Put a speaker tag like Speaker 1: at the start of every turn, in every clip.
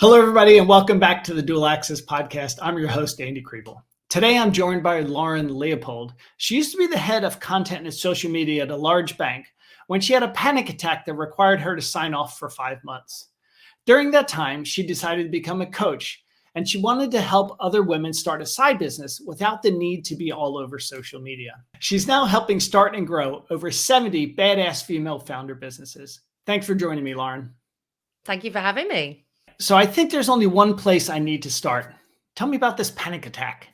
Speaker 1: Hello, everybody, and welcome back to the Dual Access Podcast. I'm your host, Andy Kriebel. Today, I'm joined by Lauren Leopold. She used to be the head of content and social media at a large bank when she had a panic attack that required her to sign off for 5 months. During that time, she decided to become a coach, and she wanted to help other women start a side business without the need to be all over social media. She's now helping start and grow over 70 badass female founder businesses. Thanks for joining me, Lauren.
Speaker 2: Thank you for having me.
Speaker 1: So I think there's only one place I need to start. Tell me about this panic attack.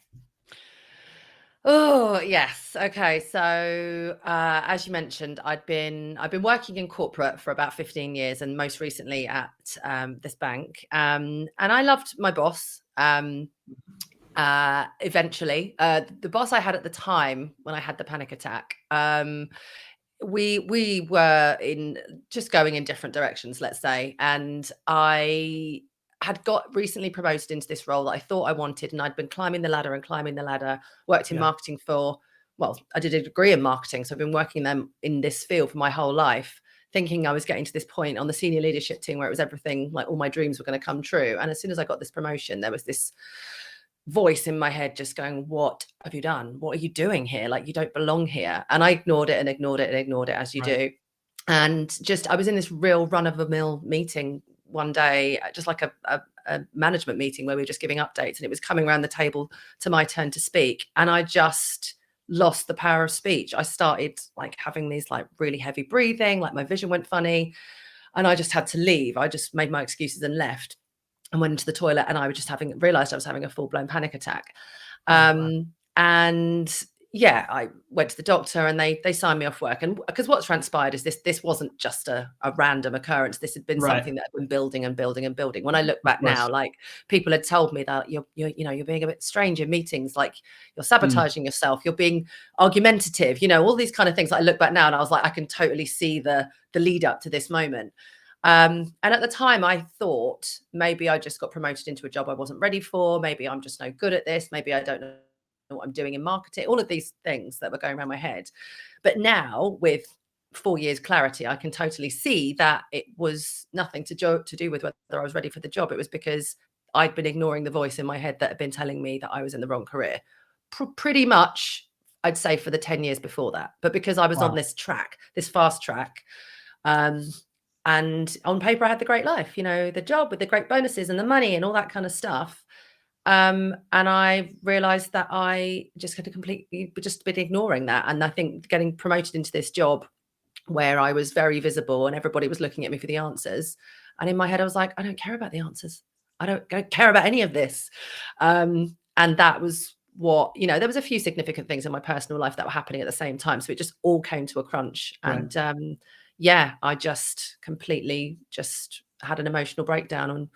Speaker 2: Oh, yes. Okay. So, as you mentioned, I've been working in corporate for about 15 years and most recently at this bank. And I loved my boss. Eventually, the boss I had at the time when I had the panic attack, we were just going in different directions, let's say. And I had got recently promoted into this role that I thought I wanted, and I'd been climbing the ladder, worked in marketing I did a degree in marketing. So I've been working in this field for my whole life, thinking I was getting to this point on the senior leadership team where it was everything, like all my dreams were going to come true. And as soon as I got this promotion, there was this voice in my head just going, what have you done? What are you doing here? Like, you don't belong here. And I ignored it as you do. And I was in this real run-of-the-mill meeting one day, just like a management meeting where we were just giving updates, and it was coming around the table to my turn to speak. And I just lost the power of speech. I started like having these like really heavy breathing, like my vision went funny, and I just had to leave. I just made my excuses and left and went into the toilet, and I was just realized I was having a full-blown panic attack. And yeah, I went to the doctor and they signed me off work. And because what transpired is this wasn't just a random occurrence. This had been something that had been building and building and building. When I look back now, like, people had told me that you're being a bit strange in meetings, like you're sabotaging yourself, you're being argumentative, all these kind of things. I look back now and I was like, I can totally see the lead up to this moment. And at the time I thought maybe I just got promoted into a job I wasn't ready for. Maybe I'm just no good at this. Maybe I don't know what I'm doing in marketing, all of these things that were going around my head. But now with 4 years clarity, I can totally see that it was nothing to do with whether I was ready for the job. It was because I'd been ignoring the voice in my head that had been telling me that I was in the wrong career. Pretty much, I'd say, for the 10 years before that. But because I was on this track, this fast track, and on paper I had the great life, the job with the great bonuses and the money and all that kind of stuff. And I realized that I just had just been ignoring that. And I think getting promoted into this job where I was very visible and everybody was looking at me for the answers. And in my head, I was like, I don't care about the answers. I don't care about any of this. And that was what, there was a few significant things in my personal life that were happening at the same time. So it just all came to a crunch. And I just completely just had an emotional breakdown. And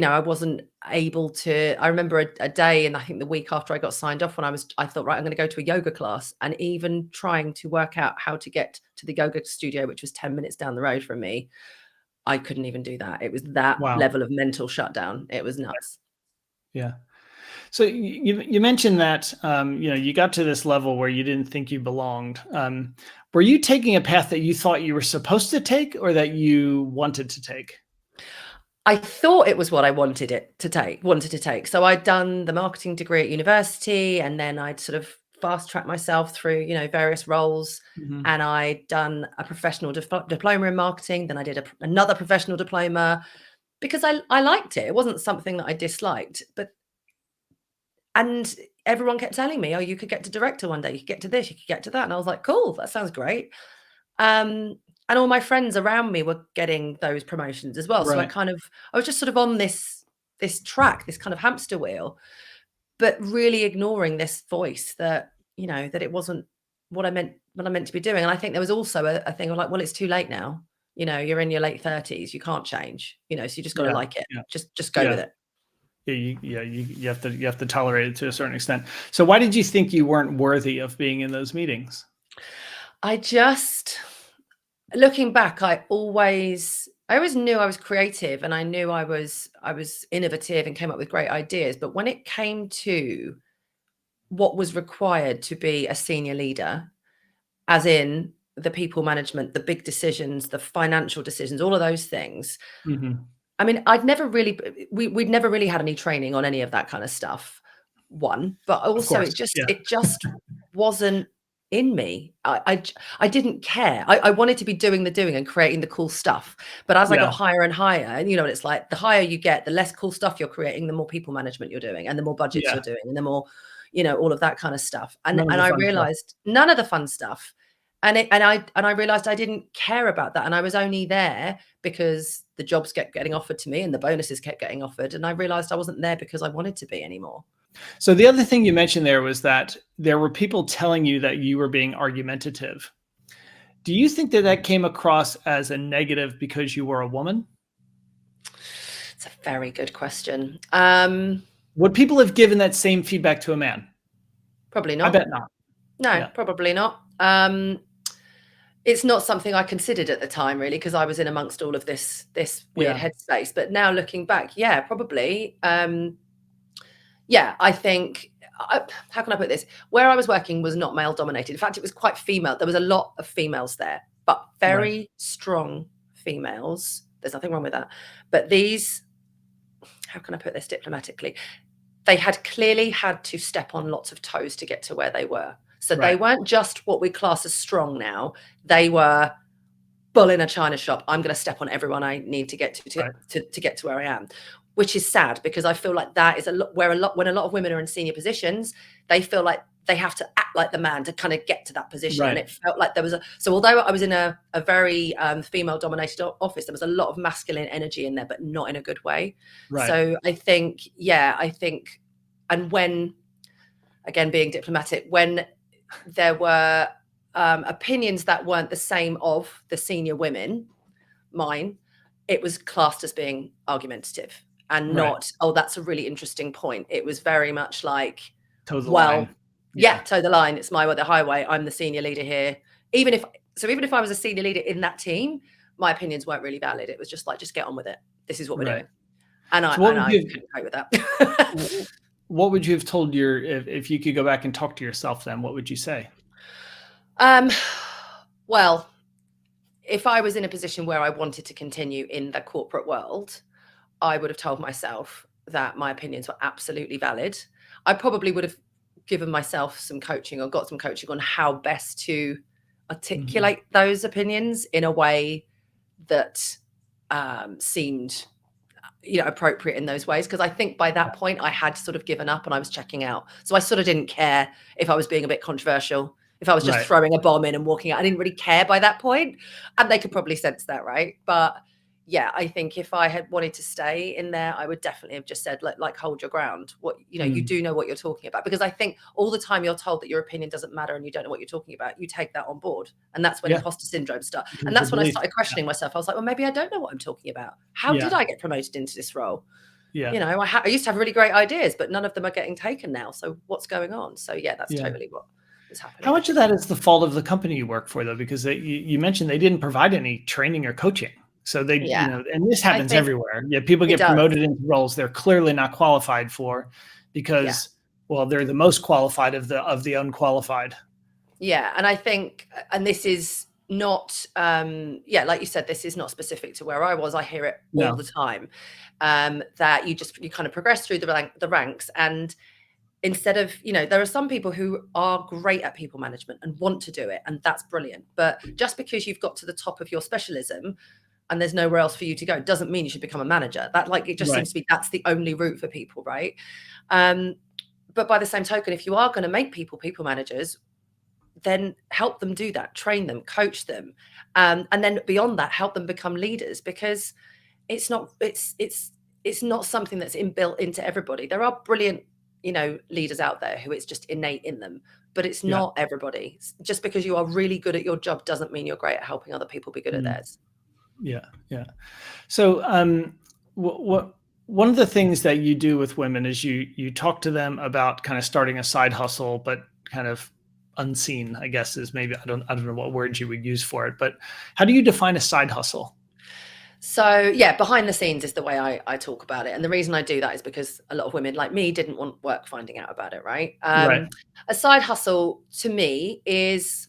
Speaker 2: I wasn't able to. I remember a day, and I think the week after I got signed off, I thought, right, I'm going to go to a yoga class, and even trying to work out how to get to the yoga studio, which was 10 minutes down the road from me, I couldn't even do that. It was that level of mental shutdown. It was nuts.
Speaker 1: Yeah. So you mentioned that, you got to this level where you didn't think you belonged. Were you taking a path that you thought you were supposed to take, or that you wanted to take?
Speaker 2: I thought it was what I wanted to take. So I'd done the marketing degree at university, and then I'd sort of fast tracked myself through, various roles. And I'd done a professional diploma in marketing. Then I did another professional diploma because I liked it. It wasn't something that I disliked, and everyone kept telling me, oh, you could get to director one day, you could get to this, you could get to that. And I was like, cool, that sounds great. And all my friends around me were getting those promotions as well. So I was just sort of on this track, this kind of hamster wheel, but really ignoring this voice that, that it wasn't what I meant to be doing. And I think there was also a thing of like, well, it's too late now. You're in your late 30s, you can't change, so you just got to like it. Just go with it.
Speaker 1: You have to tolerate it to a certain extent. So why did you think you weren't worthy of being in those meetings?
Speaker 2: Looking back, I always knew I was creative, and I knew I was innovative and came up with great ideas. But when it came to what was required to be a senior leader, as in the people management, the big decisions, the financial decisions, all of those things, I mean, we'd never really had any training on any of that kind of stuff. One, but
Speaker 1: Of
Speaker 2: also
Speaker 1: course. Yeah.
Speaker 2: it just wasn't in me. I didn't care. I wanted to be doing the doing and creating the cool stuff. But as I
Speaker 1: Yeah.
Speaker 2: got higher and higher, and you know what it's like, the higher you get, the less cool stuff you're creating, the more people management you're doing, and the more budgets
Speaker 1: Yeah.
Speaker 2: you're doing, and the more, all of that kind of stuff. And
Speaker 1: None of the
Speaker 2: I
Speaker 1: fun stuff.
Speaker 2: realized none of the fun stuff. And I realized I didn't care about that. And I was only there because the jobs kept getting offered to me and the bonuses kept getting offered. And I realized I wasn't there because I wanted to be anymore.
Speaker 1: So the other thing you mentioned there was that there were people telling you that you were being argumentative. Do you think that that came across as a negative because you were a woman?
Speaker 2: It's a very good question.
Speaker 1: Would people have given that same feedback to a man?
Speaker 2: Probably
Speaker 1: I
Speaker 2: not.
Speaker 1: bet not.
Speaker 2: No,
Speaker 1: Yeah.
Speaker 2: probably not. It's not something I considered at the time, really, because I was in amongst all of this weird
Speaker 1: Yeah.
Speaker 2: headspace. But now looking back, yeah, probably. Yeah, I think, how can I put this? Where I was working was not male dominated. In fact, it was quite female. There was a lot of females there, but very strong females. There's nothing wrong with that. But these, how can I put this diplomatically? They had clearly had to step on lots of toes to get to where they were. So they weren't just what we class as strong now. They were bull in a china shop. I'm going to step on everyone I need to get to get to where I am, which is sad because I feel like that is when a lot of women are in senior positions, they feel like they have to act like the man to kind of get to that position. And it felt like there was so although I was in a very female dominated office, there was a lot of masculine energy in there, but not in a good way. So I think, and when, again, being diplomatic, when there were opinions that weren't the same of the senior women, mine, it was classed as being argumentative and not, oh, that's a really interesting point. It was very much like, toe the line. Toe the line. It's my way, the highway. I'm the senior leader here. Even if I was a senior leader in that team, my opinions weren't really valid. It was just like, just get on with it. This is what we're doing. And I couldn't cope with that.
Speaker 1: What would you have told if you could go back and talk to yourself then, what would you say?
Speaker 2: Well, if I was in a position where I wanted to continue in the corporate world, I would have told myself that my opinions were absolutely valid. I probably would have given myself some coaching or got some coaching on how best to articulate those opinions in a way that seemed appropriate in those ways. Because I think by that point I had sort of given up and I was checking out. So I sort of didn't care if I was being a bit controversial, if I was just throwing a bomb in and walking out. I didn't really care by that point. And they could probably sense that, right? But yeah, I think if I had wanted to stay in there, I would definitely have just said, like hold your ground. You do know what you're talking about. Because I think all the time you're told that your opinion doesn't matter and you don't know what you're talking about, you take that on board. And that's when imposter syndrome starts. And that's when I started questioning myself. I was like, well, maybe I don't know what I'm talking about. How did I get promoted into this role? I used to have really great ideas, but none of them are getting taken now. So what's going on? So yeah, that's totally what is happening.
Speaker 1: How much of that is the fault of the company you work for, though? Because you mentioned they didn't provide any training or coaching. So they, and this happens everywhere. Yeah, people get promoted into roles they're clearly not qualified for because, well, they're the most qualified of the unqualified.
Speaker 2: Yeah, and I think, and this is not, like you said, this is not specific to where I was. I hear it all the time, that you kind of progress through the ranks, and instead of, there are some people who are great at people management and want to do it, and that's brilliant. But just because you've got to the top of your specialism and there's nowhere else for you to go, doesn't mean you should become a manager. That it just seems to be, that's the only route for people, right? But by the same token, if you are going to make people managers, then help them do that, train them, coach them. And then beyond that, help them become leaders, because it's not something that's inbuilt into everybody. There are brilliant, leaders out there who it's just innate in them, but it's not everybody. Just because you are really good at your job doesn't mean you're great at helping other people be good at theirs.
Speaker 1: Yeah. So one of the things that you do with women is you talk to them about kind of starting a side hustle, but kind of unseen, I guess, is maybe, I don't know what words you would use for it, but how do you define a side hustle?
Speaker 2: So behind the scenes is the way I talk about it. And the reason I do that is because a lot of women like me didn't want work finding out about it, right? A side hustle to me is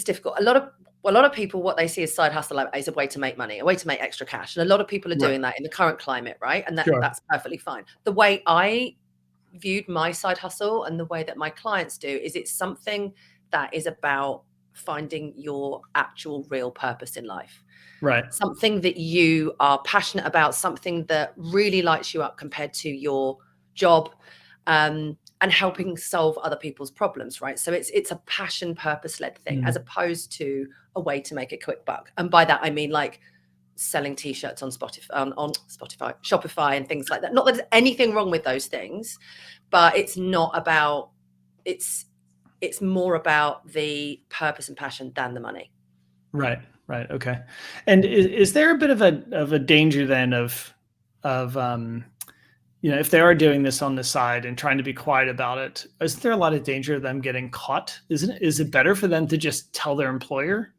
Speaker 2: difficult. A lot of Well, a lot of people, what they see as side hustle is a way to make money, a way to make extra cash. And a lot of people are doing that in the current climate, right? And
Speaker 1: Sure.
Speaker 2: that's perfectly fine. The way I viewed my side hustle and the way that my clients do is it's something that is about finding your actual real purpose in life.
Speaker 1: Right.
Speaker 2: Something that you are passionate about, something that really lights you up compared to your job, and helping solve other people's problems, right? So it's a passion, purpose-led thing, as opposed to a way to make a quick buck. And by that I mean like selling t-shirts on Spotify, Shopify, and things like that. Not that there's anything wrong with those things, but it's not about it's more about the purpose and passion than the money.
Speaker 1: Right. Okay. And is there a bit of a danger then of if they are doing this on the side and trying to be quiet about it, isn't there a lot of danger of them getting caught? Is it better for them to just tell their employer?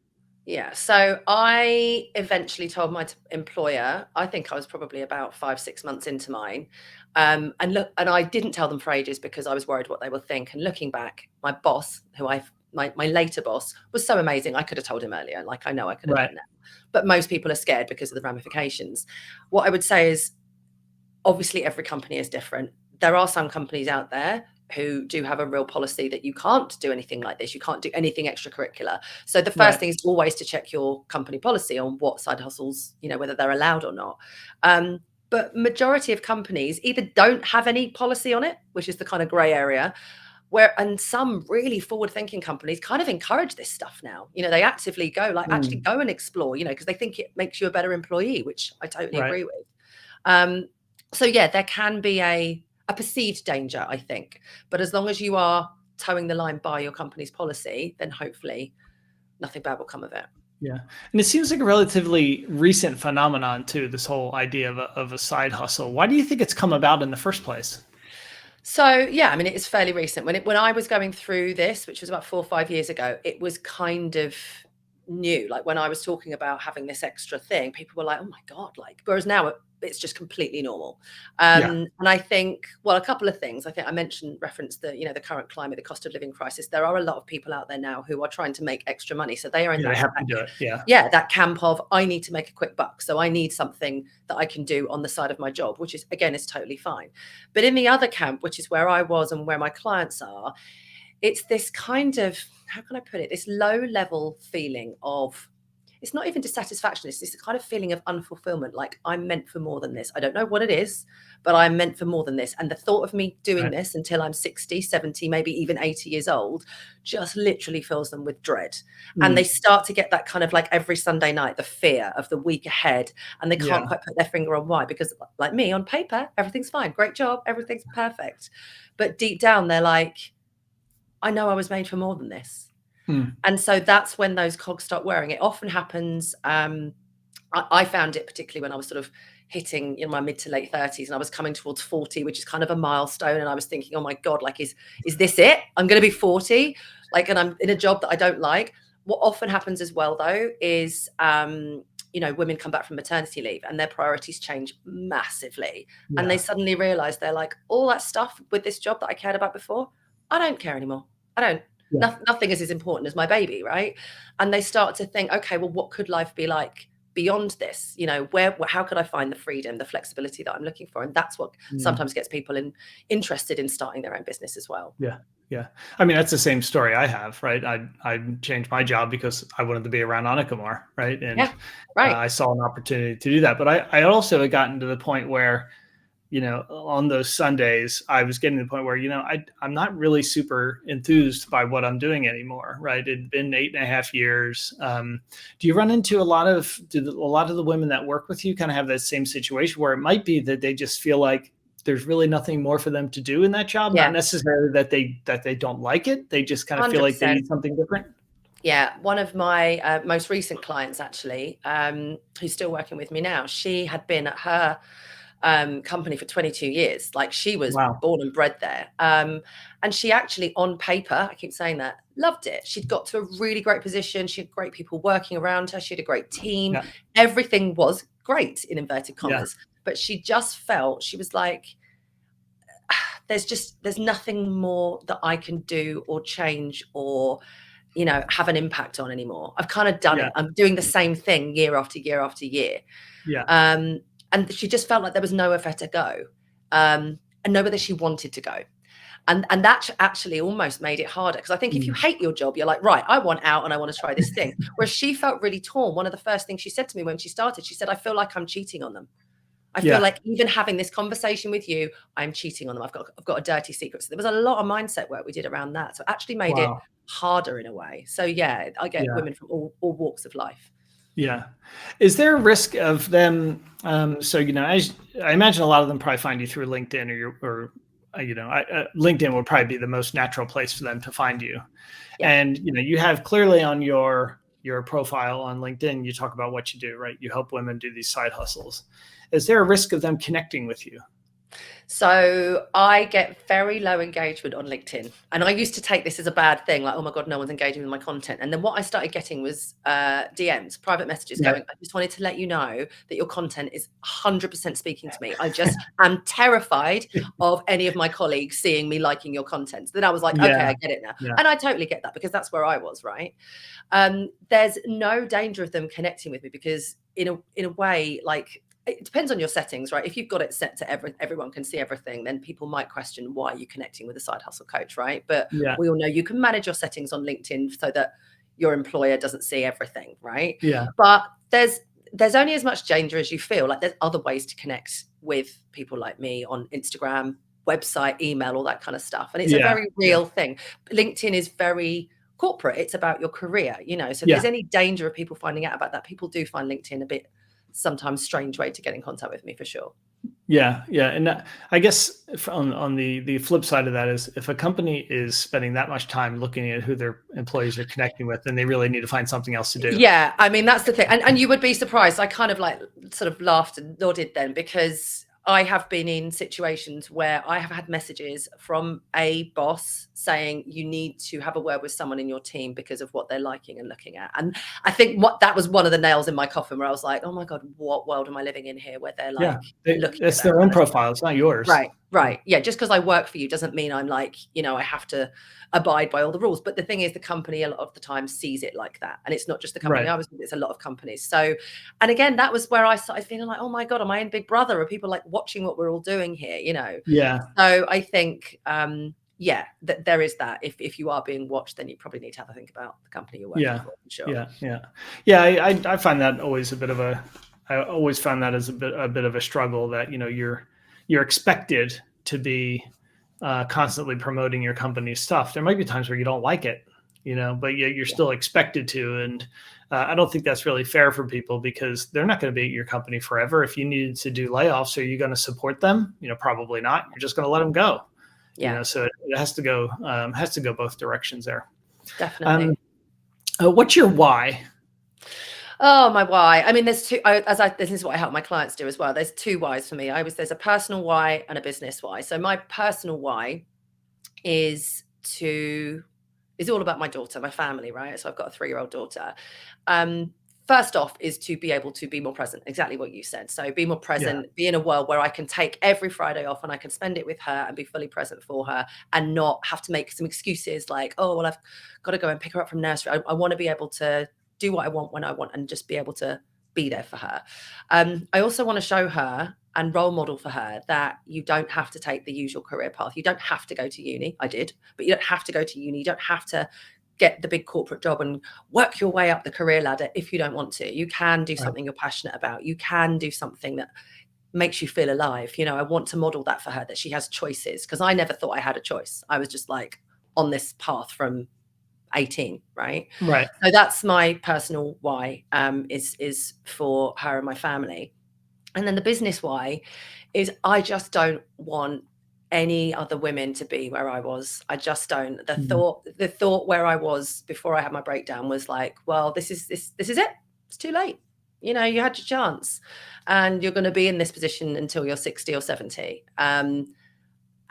Speaker 2: Yeah. So I eventually told my employer, I think I was probably about 5-6 months into mine. And I didn't tell them for ages because I was worried what they would think. And looking back, my boss, my later boss, was so amazing. I could have told him earlier. Like, I know I could have done that. But most people are scared because of the ramifications. What I would say is, obviously every company is different. There are some companies out there who do have a real policy that you can't do anything like this. You can't do anything extracurricular. So the first thing is always to check your company policy on what side hustles, whether they're allowed or not. But majority of companies either don't have any policy on it, which is the kind of gray area, and some really forward-thinking companies kind of encourage this stuff now. They actively go actually go and explore, because they think it makes you a better employee, which I totally agree with. So yeah, there can be a perceived danger, I think. But as long as you are towing the line by your company's policy, then hopefully nothing bad will come of it.
Speaker 1: Yeah. And it seems like a relatively recent phenomenon too, this whole idea of a side hustle. Why do you think it's come about in the first place?
Speaker 2: So yeah, I mean, it is fairly recent. When I was going through this, which was about 4 or 5 years ago, it was kind of new. Like when I was talking about having this extra thing, people were like, oh my God, whereas now it's just completely normal. And I think, well, a couple of things. I think I referenced the current climate, the cost of living crisis. There are a lot of people out there now who are trying to make extra money. So they are in
Speaker 1: they have to do it.
Speaker 2: that camp of, I need to make a quick buck. So I need something that I can do on the side of my job, which is, again, is totally fine. But in the other camp, which is where I was and where my clients are, it's this kind of, how can I put it? This low level feeling of, it's not even dissatisfaction. It's this kind of feeling of unfulfillment. Like, I'm meant for more than this. I don't know what it is, but I'm meant for more than this. And the thought of me doing this until I'm 60, 70, maybe even 80 years old, just literally fills them with dread. And they start to get that kind of, like, every Sunday night, the fear of the week ahead. And they can't quite put their finger on why, because like me, on paper, everything's fine. Great job. Everything's perfect. But deep down, they're like, I know I was made for more than this. And so that's when those cogs start whirring. It often happens. I found it particularly when I was sort of hitting my mid to late 30s, and I was coming towards 40, which is kind of a milestone. And I was thinking, oh my God, like, is this it? I'm going to be 40, and I'm in a job that I don't like. What often happens as well, though, is women come back from maternity leave and their priorities change massively, and they suddenly realize they're like, all that stuff with this job that I cared about before, I don't care anymore. I don't. Nothing is as important as my baby, right? And they start to think, okay, well, what could life be like beyond this? How could I find the freedom, the flexibility that I'm looking for? And that's what sometimes gets people interested in starting their own business as well.
Speaker 1: Yeah. I mean, that's the same story I have, right? I changed my job because I wanted to be around Annika more, right? And I saw an opportunity to do that. But I also had gotten to the point where, on those Sundays, I was getting to the point where, I'm not really super enthused by what I'm doing anymore, right? It'd been 8.5 years. Do you run into a lot of the women that work with you kind of have that same situation where it might be that they just feel like there's really nothing more for them to do in that job? Not necessarily that they don't like it. They just kind of 100%. Feel like they need something different.
Speaker 2: Yeah, one of my most recent clients, actually, who's still working with me now, she had been at her company for 22 years. Like, she was born and bred there. And she actually, on paper, I keep saying that, loved it. She'd got to a really great position. She had great people working around her. She had a great team. Everything was great, in inverted commas. But she just felt, she was like, there's nothing more that I can do or change or have an impact on anymore. I've kind of done it. I'm doing the same thing year after year after year. And she just felt like there was nowhere for her to go, and nowhere that she wanted to go. And that actually almost made it harder, because I think if you hate your job, you're like, right, I want out and I want to try this thing. Whereas she felt really torn. One of the first things she said to me when she started, she said, I feel like I'm cheating on them. I feel like even having this conversation with you, I'm cheating on them. I've got a dirty secret. So there was a lot of mindset work we did around that. So it actually made it harder in a way. So yeah, I get women from all walks of life.
Speaker 1: Yeah. Is there a risk of them? So, as I imagine a lot of them probably find you through LinkedIn LinkedIn would probably be the most natural place for them to find you. Yeah. And, you have clearly on your profile on LinkedIn, you talk about what you do, right? You help women do these side hustles. Is there a risk of them connecting with you?
Speaker 2: So I get very low engagement on LinkedIn, and I used to take this as a bad thing, like, oh my God, no one's engaging with my content. And then what I started getting was DMs, private messages going, I just wanted to let you know that your content is 100% speaking to me. I just am terrified of any of my colleagues seeing me liking your content. So then I was like, okay, I get it now. Yeah. And I totally get that, because that's where I was, right? There's no danger of them connecting with me, because in a way, like, it depends on your settings, right? If you've got it set to everyone can see everything, then people might question why you're connecting with a side hustle coach, right? But we all know you can manage your settings on LinkedIn so that your employer doesn't see everything, right?
Speaker 1: Yeah.
Speaker 2: But there's only as much danger as you feel. Like, there's other ways to connect with people like me on Instagram, website, email, all that kind of stuff. And it's a very real thing. LinkedIn is very corporate. It's about your career, so if there's any danger of people finding out about that, people do find LinkedIn a bit sometimes strange way to get in contact with me, for sure.
Speaker 1: Yeah. And I guess on the flip side of that is, if a company is spending that much time looking at who their employees are connecting with, then they really need to find something else to do.
Speaker 2: Yeah. I mean, that's the thing. And you would be surprised. I kind of sort of laughed and nodded then, because I have been in situations where I have had messages from a boss saying, you need to have a word with someone in your team because of what they're liking and looking at. And I think that was one of the nails in my coffin, where I was like, oh my God, what world am I living in here, where they're like, looking
Speaker 1: it's their own profile. It's not yours.
Speaker 2: Right. Yeah. Just because I work for you doesn't mean I'm like, I have to abide by all the rules. But the thing is, the company a lot of the time sees it like that. And it's not just the company I was with, it's a lot of companies. So, and again, that was where I started feeling like, oh my God, am I in Big Brother? Are people like watching what we're all doing here,
Speaker 1: Yeah.
Speaker 2: So I think, that there is that. If you are being watched, then you probably need to have a think about the company you're working for. Sure.
Speaker 1: Yeah. I find that always I always found that as a bit of a struggle, that, you're expected to be constantly promoting your company's stuff. There might be times where you don't like it, but you're still expected to. And I don't think that's really fair for people, because they're not going to be at your company forever. If you needed to do layoffs, are you going to support them? Probably not. You're just going to let them go.
Speaker 2: Yeah.
Speaker 1: So it has to go both directions there.
Speaker 2: Definitely.
Speaker 1: What's your why?
Speaker 2: Oh, my why. I mean, there's two, this is what I help my clients do as well. There's two whys for me. There's a personal why and a business why. So my personal why is all about my daughter, my family, right? So I've got a 3-year-old daughter. First off is to be able to be more present, exactly what you said. So be more present, be in a world where I can take every Friday off and I can spend it with her and be fully present for her, and not have to make some excuses like, oh, well, I've got to go and pick her up from nursery. I want to be able to do what I want when I want, and just be able to be there for her. I also want to show her and role model for her that you don't have to take the usual career path. You don't have to go to uni. I did, but you don't have to go to uni. You don't have to get the big corporate job and work your way up the career ladder if you don't want to. You can do something you're passionate about. You can do something that makes you feel alive. I want to model that for her, that she has choices, because I never thought I had a choice. I was just like on this path from 18, right? So that's my personal why, is for her and my family. And then the business why is, I just don't want any other women to be where I was. I just don't. The thought where I was before I had my breakdown was like, well, this is it. It's too late. You had your chance, and you're going to be in this position until you're 60 or 70.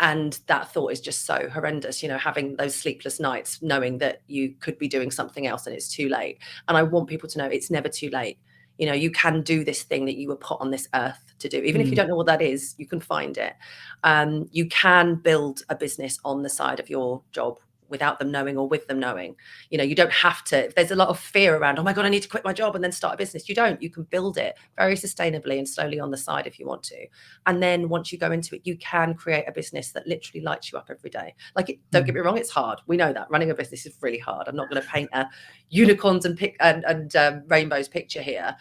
Speaker 2: And that thought is just so horrendous, having those sleepless nights, knowing that you could be doing something else and it's too late. And I want people to know it's never too late. You can do this thing that you were put on this earth to do. Even if you don't know what that is, you can find it. You can build a business on the side of your job without them knowing or with them knowing. You don't have to, if there's a lot of fear around, oh my God, I need to quit my job and then start a business. You don't. You can build it very sustainably and slowly on the side if you want to. And then once you go into it, you can create a business that literally lights you up every day. Don't get me wrong, it's hard. We know that running a business is really hard. I'm not going to paint a unicorns and rainbows picture here.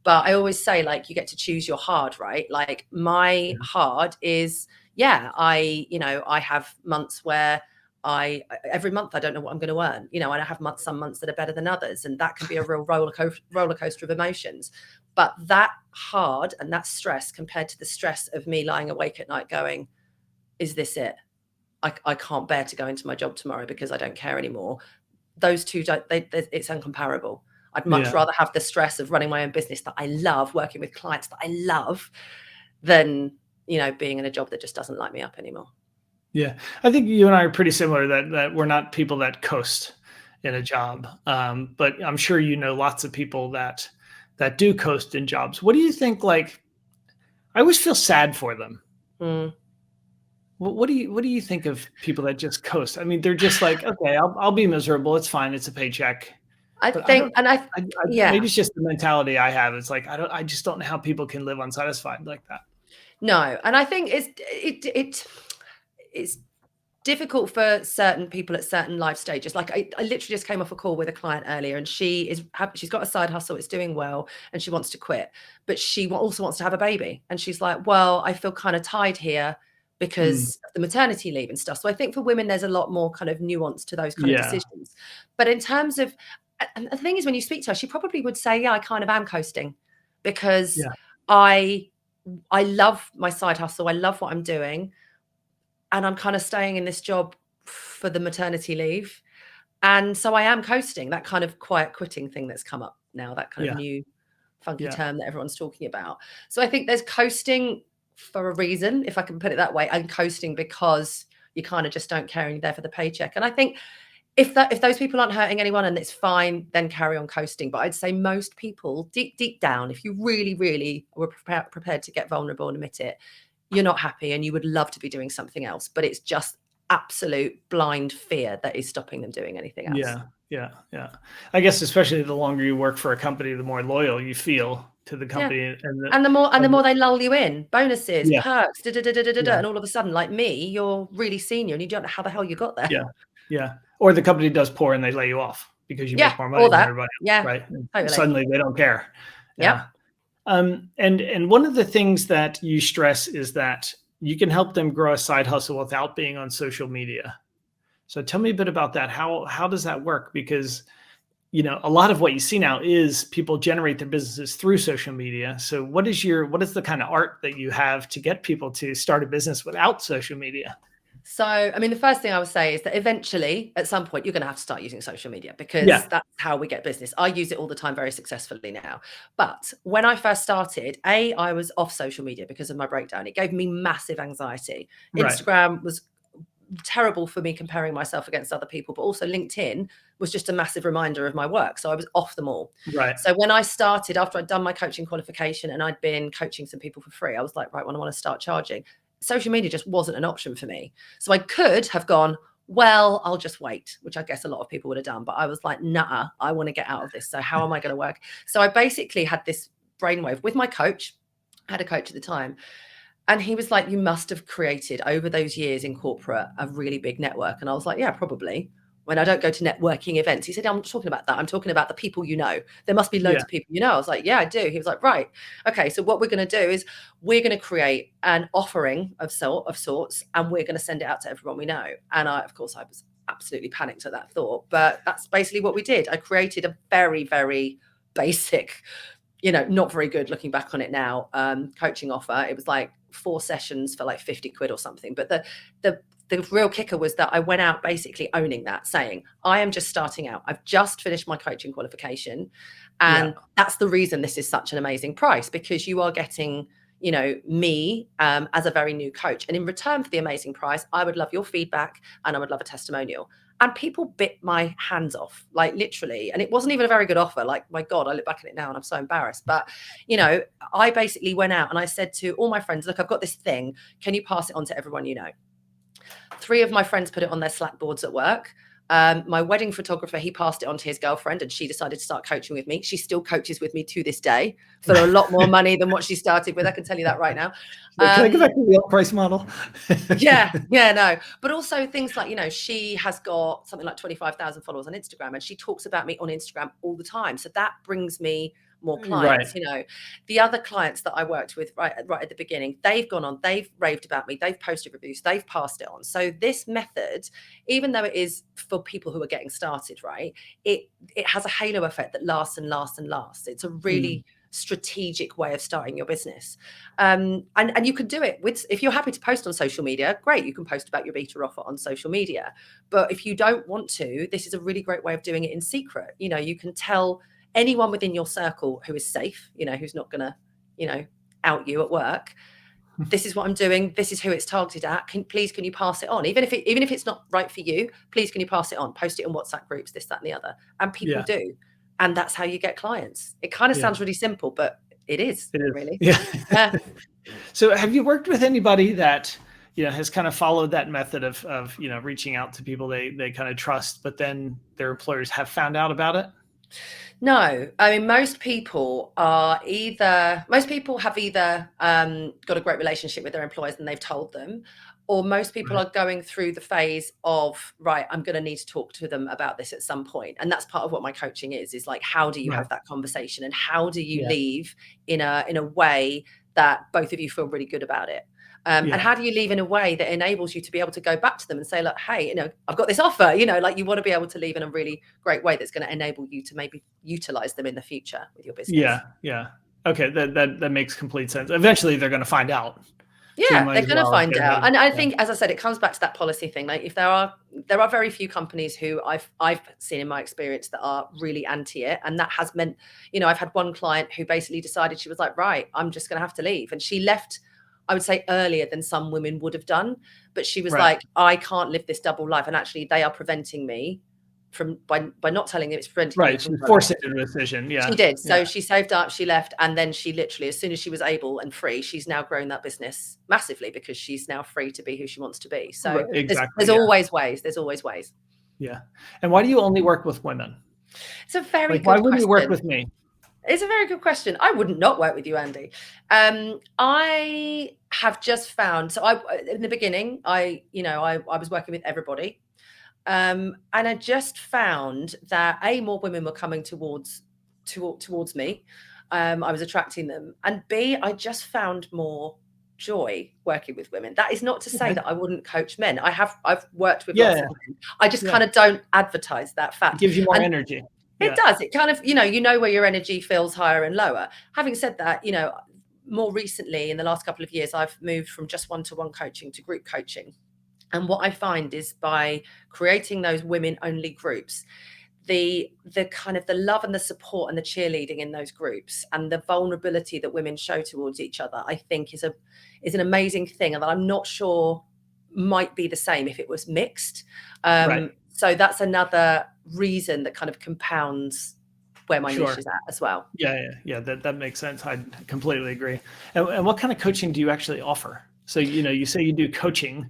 Speaker 2: But I always say, you get to choose your hard, right? My hard is, I have months where every month I don't know what I'm going to earn, and I have some months that are better than others. And that can be a real roller coaster of emotions. But that hard and that stress compared to the stress of me lying awake at night going, is this it? I can't bear to go into my job tomorrow because I don't care anymore. Those two, it's incomparable. I'd much rather have the stress of running my own business that I love, working with clients that I love, than, being in a job that just doesn't light me up anymore.
Speaker 1: Yeah. I think you and I are pretty similar that we're not people that coast in a job. But I'm sure lots of people that do coast in jobs. What do you think? I always feel sad for them. What do you think of people that just coast? I mean, they're just like, okay, I'll be miserable. It's fine. It's a paycheck. Maybe it's just the mentality I have. It's I just don't know how people can live unsatisfied like that.
Speaker 2: No, and I think it's difficult for certain people at certain life stages. I literally just came off a call with a client earlier, and she's got a side hustle, it's doing well, and she wants to quit, but she also wants to have a baby. And she's like, well, I feel kind of tied here because of the maternity leave and stuff. So I think for women, there's a lot more kind of nuance to those kind of decisions. But in terms of, and the thing is, when you speak to her, she probably would say, yeah, I kind of am coasting because I love my side hustle. I love what I'm doing. And I'm kind of staying in this job for the maternity leave. And so I am coasting, that kind of quiet quitting thing that's come up now, that kind of new funky term that everyone's talking about. So I think there's coasting for a reason, if I can put it that way, and coasting because you kind of just don't care and you're there for the paycheck. And I think if those people aren't hurting anyone and it's fine, then carry on coasting. But I'd say most people deep down, if you really, really were prepared to get vulnerable and admit it, you're not happy and you would love to be doing something else, but it's just absolute blind fear that is stopping them doing anything else.
Speaker 1: Yeah. I guess especially the longer you work for a company, the more loyal you feel to the company,
Speaker 2: and the more they lull you in, bonuses, perks, and all of a sudden, like me, you're really senior and you don't know how the hell you got there.
Speaker 1: Yeah. Or the company does poor and they lay you off because you make more money than everybody else, right? Totally. Suddenly they don't care. And one of the things that you stress is that you can help them grow a side hustle without being on social media. So tell me a bit about that. How does that work? Because, a lot of what you see now is people generate their businesses through social media. So what is the kind of art that you have to get people to start a business without social media?
Speaker 2: So, I mean, the first thing I would say is that eventually, at some point, you're going to have to start using social media because that's how we get business. I use it all the time very successfully now. But when I first started, I was off social media because of my breakdown. It gave me massive anxiety. Instagram was terrible for me comparing myself against other people, but also LinkedIn was just a massive reminder of my work. So I was off them all. So when I started, after I'd done my coaching qualification and I'd been coaching some people for free, I was like, right, when I want to start charging, social media just wasn't an option for me. So I could have gone, well, I'll just wait, which I guess a lot of people would have done. But I was like, nah, I want to get out of this. So how am I going to work? So I basically had this brainwave with my coach. I had a coach at the time. And he was like, you must have created over those years in corporate a really big network. And I was like, yeah, probably. When I don't go to networking events, he said, I'm not talking about that. I'm talking about the people you know. There must be loads of people you know. I was like, yeah, I do. He was like, right. Okay, so what we're going to do is we're going to create an offering of sorts, and we're going to send it out to everyone we know. And I was absolutely panicked at that thought. But that's basically what we did. I created a very, very basic, not very good looking back on it now, coaching offer. It was like 4 sessions for like 50 quid or something. But the real kicker was that I went out basically owning that, saying, I am just starting out. I've just finished my coaching qualification. And that's the reason this is such an amazing price, because you are getting, me as a very new coach. And in return for the amazing price, I would love your feedback and I would love a testimonial. And people bit my hands off, like literally. And it wasn't even a very good offer. Like, my God, I look back at it now and I'm so embarrassed. But, I basically went out and I said to all my friends, look, I've got this thing. Can you pass it on to everyone you know? 3 of my friends put it on their Slack boards at work. My wedding photographer, he passed it on to his girlfriend and she decided to start coaching with me. She still coaches with me to this day for a lot more money than what she started with. I can tell you that right now.
Speaker 1: Can I go back to the price model?
Speaker 2: Yeah, no. But also things like, she has got something like 25,000 followers on Instagram and she talks about me on Instagram all the time. So that brings me more clients.
Speaker 1: Right.
Speaker 2: The other clients that I worked with right at the beginning, they've gone on, they've raved about me, they've posted reviews, they've passed it on. So this method, even though it is for people who are getting started, right, it has a halo effect that lasts and lasts and lasts. It's a really strategic way of starting your business. And you can do it if you're happy to post on social media, great, you can post about your beta offer on social media. But if you don't want to, this is a really great way of doing it in secret. You can tell anyone within your circle who is safe, who's not gonna, out you at work. This is what I'm doing. This is who it's targeted at. Can you pass it on? Even if it's not right for you, please, can you pass it on? Post it in WhatsApp groups, this, that, and the other. And people do. And that's how you get clients. It kind of sounds really simple, but it is really.
Speaker 1: Yeah. So have you worked with anybody that, has kind of followed that method of reaching out to people they kind of trust, but then their employers have found out about it?
Speaker 2: No, I mean, most people have either got a great relationship with their employers and they've told them, or most people are going through the phase of, right, I'm going to need to talk to them about this at some point. And that's part of what my coaching is like, how do you have that conversation and how do you leave in a way that both of you feel really good about it? And how do you leave in a way that enables you to be able to go back to them and say, look, hey, I've got this offer, like you want to be able to leave in a really great way that's going to enable you to maybe utilize them in the future with your business.
Speaker 1: Yeah. Okay. That makes complete sense. Eventually they're going to find out.
Speaker 2: Yeah, they're going to find out. And I think, as I said, it comes back to that policy thing. Like if there are very few companies who I've seen in my experience that are really anti it. And that has meant, I've had one client who basically decided, she was like, right, I'm just going to have to leave. And she left, I would say, earlier than some women would have done. But she was like, I can't live this double life. And actually they are preventing me from, by not telling them, it's preventing me
Speaker 1: from forcing a decision. Yeah.
Speaker 2: She did. So she saved up, she left. And then she literally, as soon as she was able and free, she's now grown that business massively because she's now free to be who she wants to be. So there's always ways. There's always ways.
Speaker 1: Yeah. And why do you only work with women?
Speaker 2: It's a very good
Speaker 1: why
Speaker 2: question.
Speaker 1: wouldn't you work with me?
Speaker 2: It's a very good question. I would not work with you, Andy. I have just found, so in the beginning, I was working with everybody. And I just found that more women were coming towards me. I was attracting them. And B, I just found more joy working with women. That is not to say that I wouldn't coach men. I've worked with lots of women. I just kind of don't advertise that fact.
Speaker 1: It gives you more energy.
Speaker 2: It does. It kind of, where your energy feels higher and lower. Having said that, more recently in the last couple of years, I've moved from just one-to-one coaching to group coaching. And what I find is by creating those women-only groups, the kind of the love and the support and the cheerleading in those groups and the vulnerability that women show towards each other, I think is an amazing thing. And that I'm not sure might be the same if it was mixed. So that's another reason that kind of compounds where my niche is at as well.
Speaker 1: Yeah. That makes sense. I completely agree. And what kind of coaching do you actually offer? So, you say you do coaching,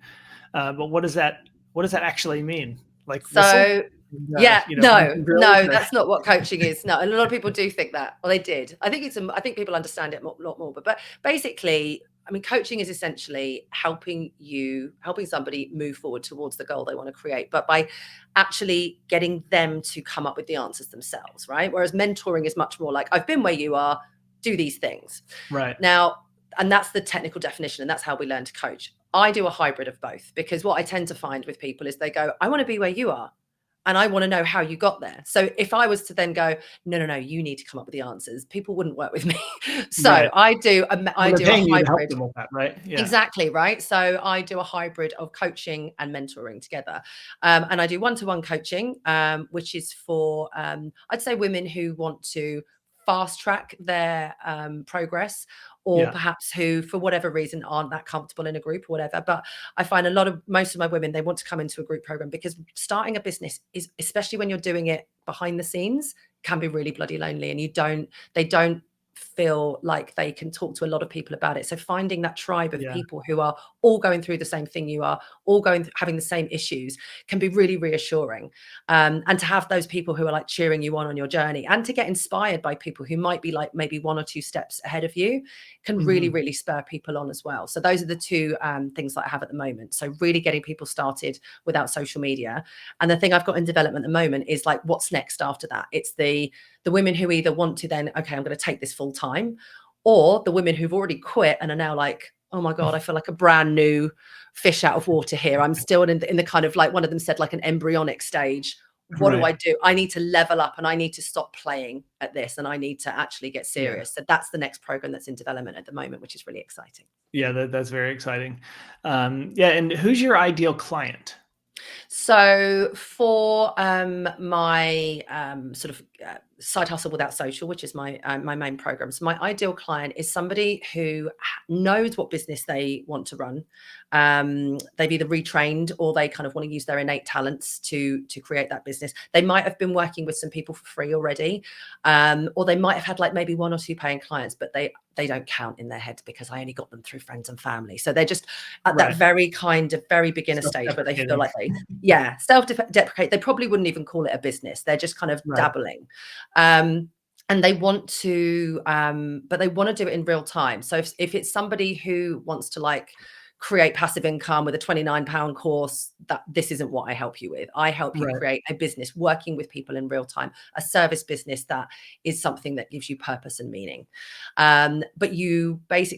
Speaker 1: but what does that actually mean? Like,
Speaker 2: so no, that's not what coaching is. No, and a lot of people do think that. Well, they did. I think people understand it a lot more. But basically, I mean, coaching is essentially helping somebody move forward towards the goal they want to create, but by actually getting them to come up with the answers themselves, right? Whereas mentoring is much more like, I've been where you are, do these things.
Speaker 1: Right.
Speaker 2: Now, and that's the technical definition, and that's how we learn to coach. I do a hybrid of both, because what I tend to find with people is they go, I want to be where you are. And I want to know how you got there. So if I was to then go, no, you need to come up with the answers, people wouldn't work with me. So I do a hybrid.
Speaker 1: With that, right? Yeah.
Speaker 2: Exactly, right? So I do a hybrid of coaching and mentoring together. And I do one-to-one coaching, which is for, I'd say, women who want to fast track their progress, or perhaps who, for whatever reason, aren't that comfortable in a group or whatever. But I find most of my women, they want to come into a group program, because starting a business is, especially when you're doing it behind the scenes, can be really bloody lonely, and they don't feel like they can talk to a lot of people about it. So finding that tribe of
Speaker 1: Yeah.
Speaker 2: people who are all going through the same thing you are, all having the same issues, can be really reassuring. And to have those people who are like cheering you on your journey, and to get inspired by people who might be like maybe 1 or 2 steps ahead of you, can really, really spur people on as well. So those are the 2 things that I have at the moment. So really getting people started without social media. And the thing I've got in development at the moment is like, what's next after that? It's the women who either want to then, okay, I'm going to take this full time, or the women who've already quit and are now like, oh my God, I feel like a brand new fish out of water here. I'm still in the kind of, like one of them said, like an embryonic stage. What do I do? I need to level up, and I need to stop playing at this, and I need to actually get serious. So that's the next program that's in development at the moment, which is really exciting.
Speaker 1: Yeah, that's very exciting. And who's your ideal client?
Speaker 2: So for my sort of side hustle without social, which is my main program, so my ideal client is somebody who knows what business they want to run. They've either retrained, or they kind of want to use their innate talents to create that business. They might have been working with some people for free already, or they might have had like maybe 1 or 2 paying clients, but they don't count in their heads because I only got them through friends and family. So they're just at that very kind of very beginner stage where they feel like self-deprecate. They probably wouldn't even call it a business. They're just kind of dabbling. And they want to, but they want to do it in real time. So if it's somebody who wants to like create passive income with a £29 course, that this isn't what I help you with. I help you create a business working with people in real time, a service business that is something that gives you purpose and meaning. But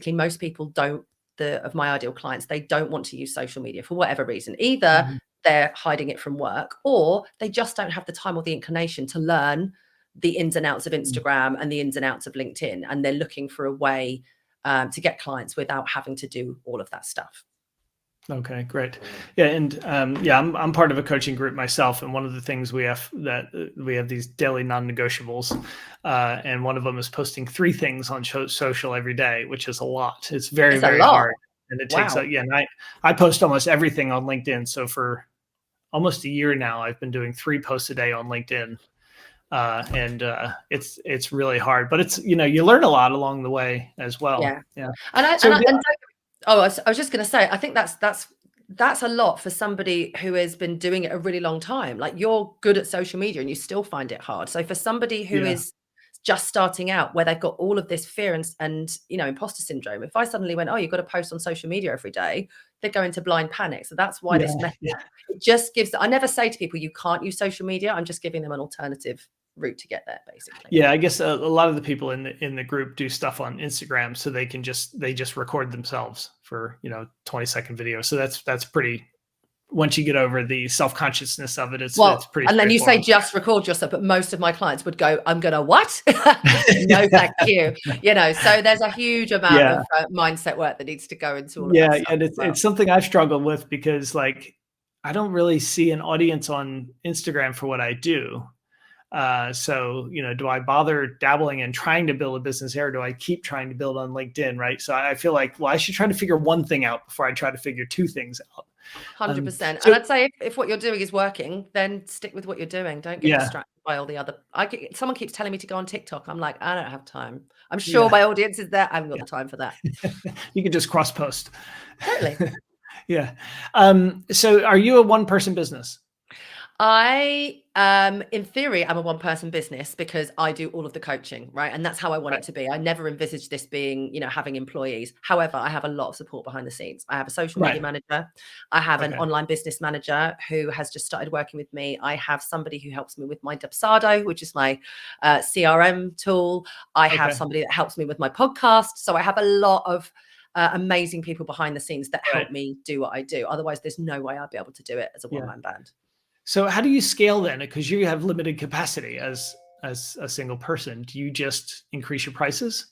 Speaker 2: most people don't, of my ideal clients, they don't want to use social media for whatever reason. Either they're hiding it from work, or they just don't have the time or the inclination to learn the ins and outs of Instagram and the ins and outs of LinkedIn. And they're looking for a way to get clients without having to do all of that stuff.
Speaker 1: Okay, great. Yeah. And I'm part of a coaching group myself. And one of the things we have these daily non-negotiables. And one of them is posting 3 things on social every day, which is a lot. It's very, very hard. And it takes, and I post almost everything on LinkedIn. So for almost a year now, I've been doing 3 posts a day on LinkedIn. It's really hard, but it's, you learn a lot along the way as well.
Speaker 2: Yeah. I was just going to say, I think that's a lot for somebody who has been doing it a really long time. Like, you're good at social media and you still find it hard. So for somebody who is just starting out, where they've got all of this fear and imposter syndrome, if I suddenly went, oh, you've got to post on social media every day, they go into blind panic. So that's why this method, it just gives, I never say to people, you can't use social media. I'm just giving them an alternative route to get there, basically.
Speaker 1: Yeah, I guess a lot of the people in the group do stuff on Instagram, so they just record themselves for 20-second video. So that's pretty. Once you get over the self-consciousness of it, it's pretty.
Speaker 2: And then you say just record yourself, but most of my clients would go, "I'm gonna what? No, thank you." So there's a huge amount of mindset work that needs to go into all of that stuff.
Speaker 1: And it's something I've struggled with, because like I don't really see an audience on Instagram for what I do. So, do I bother dabbling and trying to build a business here? Or do I keep trying to build on LinkedIn? Right. So I feel like, I should try to figure one thing out before I try to figure 2 things out.
Speaker 2: 100%. And I'd say if what you're doing is working, then stick with what you're doing. Don't get distracted by all the other. Someone keeps telling me to go on TikTok. I'm like, I don't have time. I'm sure my audience is there. I haven't got the time for that.
Speaker 1: You can just cross post.
Speaker 2: Totally.
Speaker 1: Yeah. So are you a 1-person business?
Speaker 2: I, in theory, I'm a 1-person business because I do all of the coaching, right? And that's how I want it to be. I never envisaged this being, having employees. However, I have a lot of support behind the scenes. I have a social media manager. I have an online business manager who has just started working with me. I have somebody who helps me with my Dubsado, which is my CRM tool. I have somebody that helps me with my podcast. So I have a lot of amazing people behind the scenes that help me do what I do. Otherwise, there's no way I'd be able to do it as a one-man band.
Speaker 1: So how do you scale then? Because you have limited capacity as a single person. Do you just increase your prices?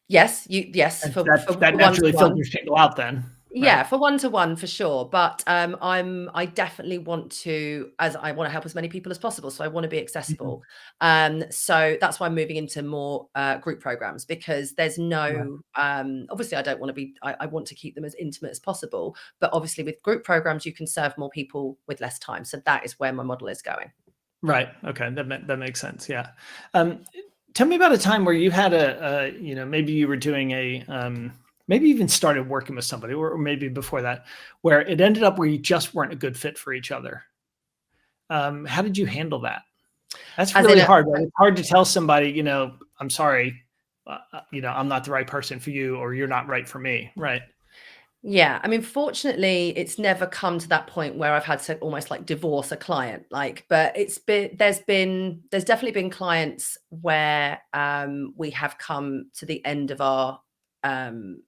Speaker 2: Yes.
Speaker 1: That naturally filters people out then.
Speaker 2: Yeah, for 1-to-1 for sure. But I definitely want to, I want to help as many people as possible. So I want to be accessible. So that's why I'm moving into more group programs, because there's no, obviously I don't want to be, I want to keep them as intimate as possible. But obviously with group programs, you can serve more people with less time. So that is where my model is going.
Speaker 1: Right. Okay. That makes sense. Yeah. Tell me about a time where you had maybe you were doing maybe even started working with somebody, or maybe before that, where it ended up where you just weren't a good fit for each other. How did you handle that? That's
Speaker 2: As in
Speaker 1: really
Speaker 2: a,
Speaker 1: hard, right? It's hard to tell somebody, I'm sorry, I'm not the right person for you, or you're not right for me. Right.
Speaker 2: yeah, I mean, fortunately, it's never come to that point where I've had to almost like divorce a client. Like, but there's definitely been clients where we have come to the end of our um,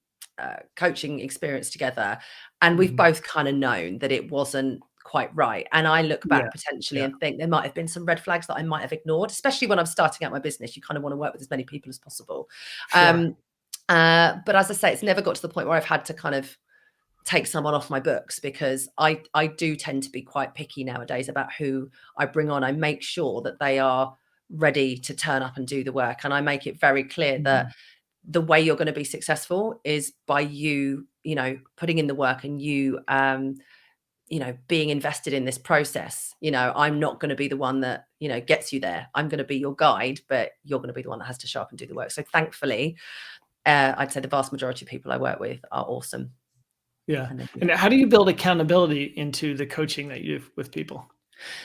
Speaker 2: coaching experience together, and we've
Speaker 1: Mhm.
Speaker 2: both kind of known that it wasn't quite right. And I look
Speaker 1: Yeah.
Speaker 2: back potentially
Speaker 1: Yeah.
Speaker 2: and think there might have been some red flags that I might have ignored, especially when I'm starting out my business. You kind of want to work with as many people as possible.
Speaker 1: Sure.
Speaker 2: Um, but as I say, it's never got to the point where I've had to kind of take someone off my books, because I do tend to be quite picky nowadays about who I bring on. I make sure that they are ready to turn up and do the work, and I make it very clear that
Speaker 1: Mhm.
Speaker 2: the way you're going to be successful is by you, putting in the work, and being invested in this process. I'm not going to be the one that, gets you there. I'm going to be your guide, but you're going to be the one that has to show up and do the work. So thankfully, I'd say the vast majority of people I work with are awesome.
Speaker 1: Yeah.
Speaker 2: And they do
Speaker 1: And
Speaker 2: that.
Speaker 1: how do you build accountability into the coaching that you do with people?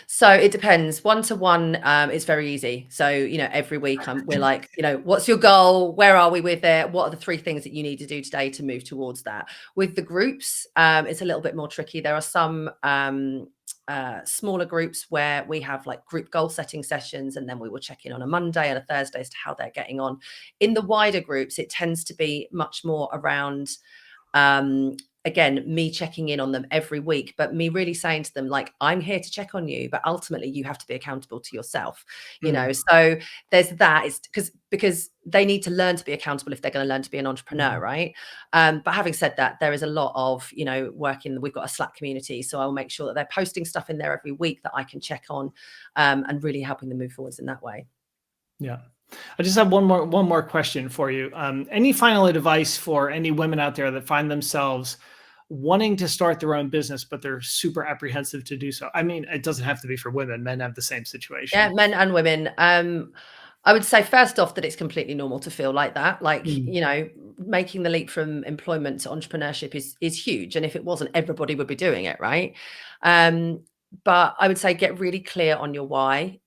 Speaker 2: So it depends. One to one is very easy. So, every week we're like, what's your goal? Where are we with it? What are the 3 things that you need to do today to move towards that? With the groups, it's a little bit more tricky. There are some smaller groups where we have like group goal setting sessions, and then we will check in on a Monday and a Thursday as to how they're getting on. In the wider groups, it tends to be much more around um again, me checking in on them every week, but me really saying to them, like, I'm here to check on you, but ultimately you have to be accountable to yourself.
Speaker 1: Mm.
Speaker 2: So there's that. It's because they need to learn to be accountable if they're going to learn to be an entrepreneur,
Speaker 1: Mhm.
Speaker 2: right? But having said that, there is a lot of working. We've got a Slack community, so I'll make sure that they're posting stuff in there every week that I can check on, and really helping them move forwards in that way.
Speaker 1: Yeah. I just have one more question for you. Any final advice for any women out there that find themselves wanting to start their own business, but they're super apprehensive to do so? I mean, it doesn't have to be for women. Men have the same
Speaker 2: Yeah,
Speaker 1: situation.
Speaker 2: men and women. I would say first off that it's completely normal to feel like that. Like,
Speaker 1: Mm.
Speaker 2: making the leap from employment to entrepreneurship is huge. And if it wasn't, everybody would be doing it, right? Um, but I would say get really clear on your why.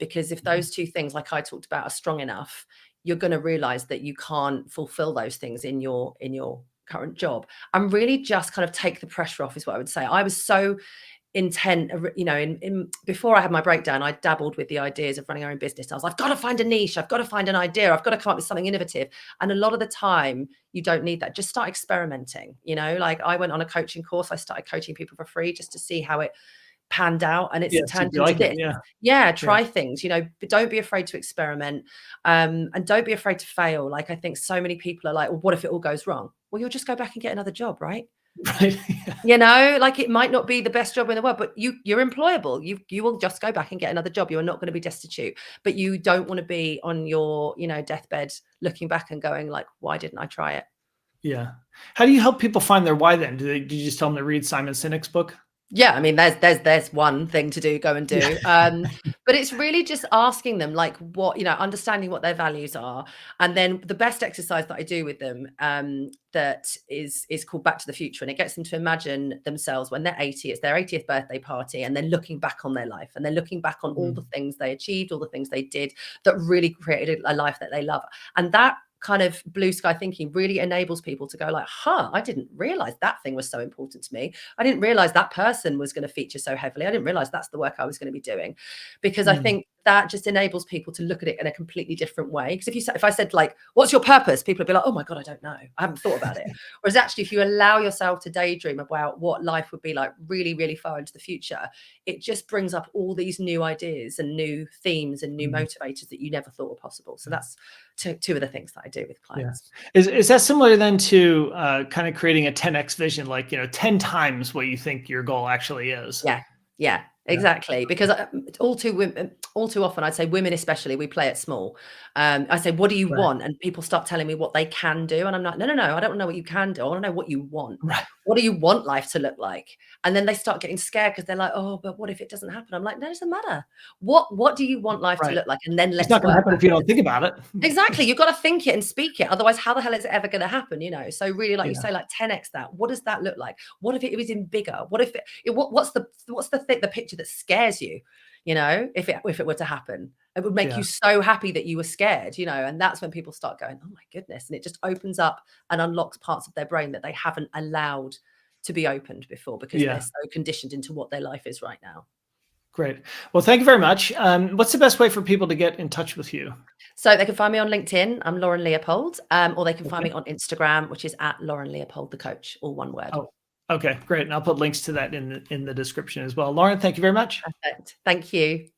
Speaker 2: Because if
Speaker 1: Mhm.
Speaker 2: those 2 things, like I talked about, are strong enough, you're going to realize that you can't fulfill those things in your current job. And really just kind of take the pressure off is what I would say. I was so intent, in before I had my breakdown, I dabbled with the ideas of running our own business. I was like, I've got to find a niche, I've got to find an idea, I've got to come up with something innovative. And a lot of the time you don't need that. Just start experimenting. Like, I went on a coaching course, I started coaching people for free just to see how it panned out, and it's
Speaker 1: Yeah. See if
Speaker 2: turned
Speaker 1: you
Speaker 2: into
Speaker 1: like it.
Speaker 2: this.
Speaker 1: Yeah.
Speaker 2: Yeah,
Speaker 1: Yeah.
Speaker 2: try things, but don't be afraid to experiment. And don't be afraid to fail. Like, I think so many people are like, well, what if it all goes wrong? Well, you'll just go back and get another job, right?
Speaker 1: Right. Yeah.
Speaker 2: Like, it might not be the best job in the world, but you're employable. You will just go back and get another job. You're not going to be destitute, but you don't want to be on your, deathbed looking back and going like, why didn't I try it?
Speaker 1: Yeah. How do you help people find their why then? Do you just tell them to read Simon Sinek's book?
Speaker 2: Yeah, I mean, there's one thing to do, go and
Speaker 1: Yeah.
Speaker 2: do. But it's really just asking them like what, understanding what their values are. And then the best exercise that I do with them, that is called Back to the Future. And it gets them to imagine themselves when they're 80, it's their 80th birthday party, and they're looking back on their life, and they're looking back on all
Speaker 1: Mm.
Speaker 2: the things they achieved, all the things they did that really created a life that they love. And that kind of blue sky thinking really enables people to go like, I didn't realize that thing was so important to me. I didn't realize that person was going to feature so heavily. I didn't realize that's the work I was going to be doing. Because I
Speaker 1: Mm.
Speaker 2: think that just enables people to look at it in a completely different way. Because if I said like, what's your purpose? People would be like, oh my God, I don't know. I haven't thought about it. Whereas actually, if you allow yourself to daydream about what life would be like really, really far into the future, it just brings up all these new ideas and new themes and new
Speaker 1: Mm.
Speaker 2: motivators that you never thought were possible. So that's two of the things that I do with
Speaker 1: Yeah.
Speaker 2: clients.
Speaker 1: Is that similar then to kind of creating a 10x vision, like 10 times what you think your goal actually is?
Speaker 2: Yeah, yeah,
Speaker 1: Yeah.
Speaker 2: exactly. Because all too often, I'd say women especially, we play it small. I say, "What do you
Speaker 1: Right.
Speaker 2: want?" And people start telling me what they can do, and I'm like, "No, no, no, I don't know what you can do. I want to know what you want."
Speaker 1: Right.
Speaker 2: what do you want life to look like? And then they start getting scared because they're like, oh, but what if it doesn't happen? I'm like, no, it doesn't matter. What do you want life to
Speaker 1: Right.
Speaker 2: look like? And then
Speaker 1: It's
Speaker 2: let's
Speaker 1: not going to
Speaker 2: work
Speaker 1: happen if you don't
Speaker 2: backwards.
Speaker 1: think about it.
Speaker 2: Exactly. You've got to think it and speak it. Otherwise, how the hell is it ever going to happen? So really, like you
Speaker 1: Yeah.
Speaker 2: say, like 10x that. What does that look like? What if it was in bigger? What if what's the picture that scares you? If it were to happen, it would make
Speaker 1: Yeah.
Speaker 2: you so happy that you were scared, and that's when people start going, oh my goodness. And it just opens up and unlocks parts of their brain that they haven't allowed to be opened before because
Speaker 1: Yeah.
Speaker 2: they're so conditioned into what their life is right now.
Speaker 1: Great. Well, thank you very much. What's the best way for people to get in touch with you?
Speaker 2: So they can find me on LinkedIn. I'm Lauren Leopold, or they can find
Speaker 1: Okay.
Speaker 2: me on Instagram, which is at Lauren Leopold, the coach, all one word.
Speaker 1: Oh, okay, great. And I'll put links to that in the description as well. Lauren, thank you very much.
Speaker 2: Perfect. Thank you.